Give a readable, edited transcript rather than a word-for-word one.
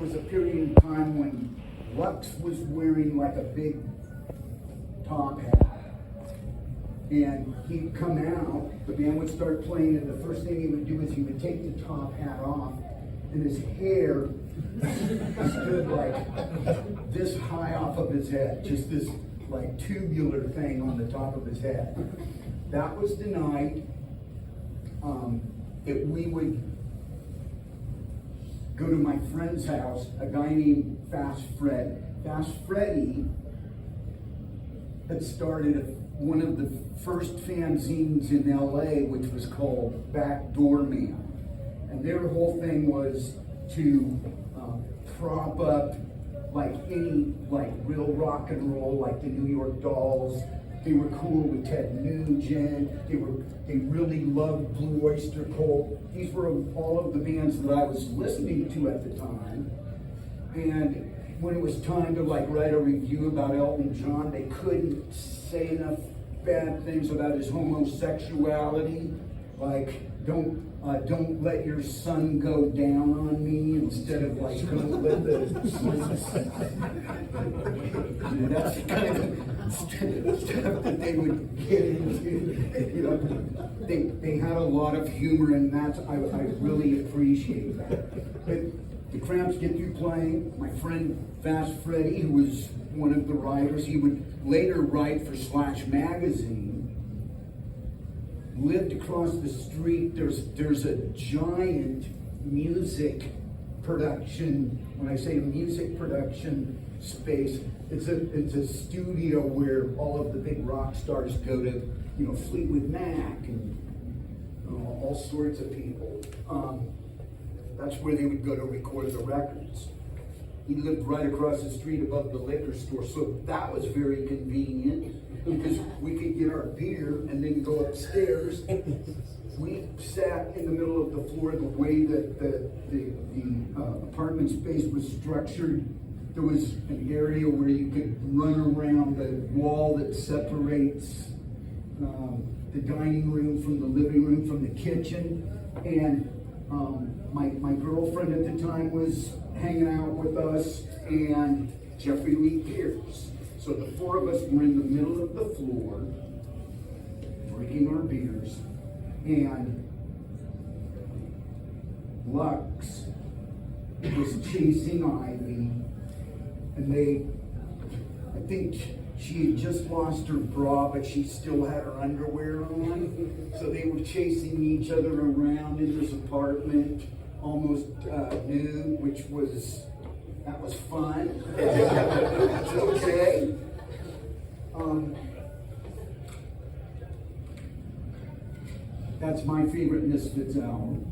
was a period in time when Lux was wearing like a big top hat. And he'd come out, the band would start playing, and the first thing he would do is he would take the top hat off, and his hair stood like this high off of his head, just this like tubular thing on the top of his head. That was the night that we would go to my friend's house, a guy named Fast Fred. Fast Freddy had started one of the first fanzines in LA, which was called Backdoor Man. And their whole thing was to prop up like any like real rock and roll, like the New York Dolls. They were cool with Ted Nugent. They really loved Blue Oyster Cult. These were all of the bands that I was listening to at the time. And when it was time to like write a review about Elton John, they couldn't say enough bad things about his homosexuality. Like, don't let your sun go down on me, instead of like, don't let the that's the kind of stuff that they would get into. You know, they had a lot of humor, and I really appreciate that. But the Cramps get through playing. My friend Fast Freddy, who was one of the writers, he would later write for Slash magazine, lived across the street. There's a giant music production, when I say music production space, it's a studio where all of the big rock stars go to, you know, Fleetwood Mac and all sorts of people. That's where they would go to record the records. He lived right across the street above the liquor store, so that was very convenient because we could get our beer and then go upstairs. We sat in the middle of the floor. The way that the apartment space was structured, there was an area where you could run around the wall that separates the dining room from the living room from the kitchen. And my girlfriend at the time was hanging out with us, and Jeffrey Lee Pierce. So the four of us were in the middle of the floor, drinking our beers, and Lux was chasing Ivy, and I think she had just lost her bra, but she still had her underwear on. So they were chasing each other around in this apartment, almost nude, that was fun. It's okay. That's my favorite Misfits album.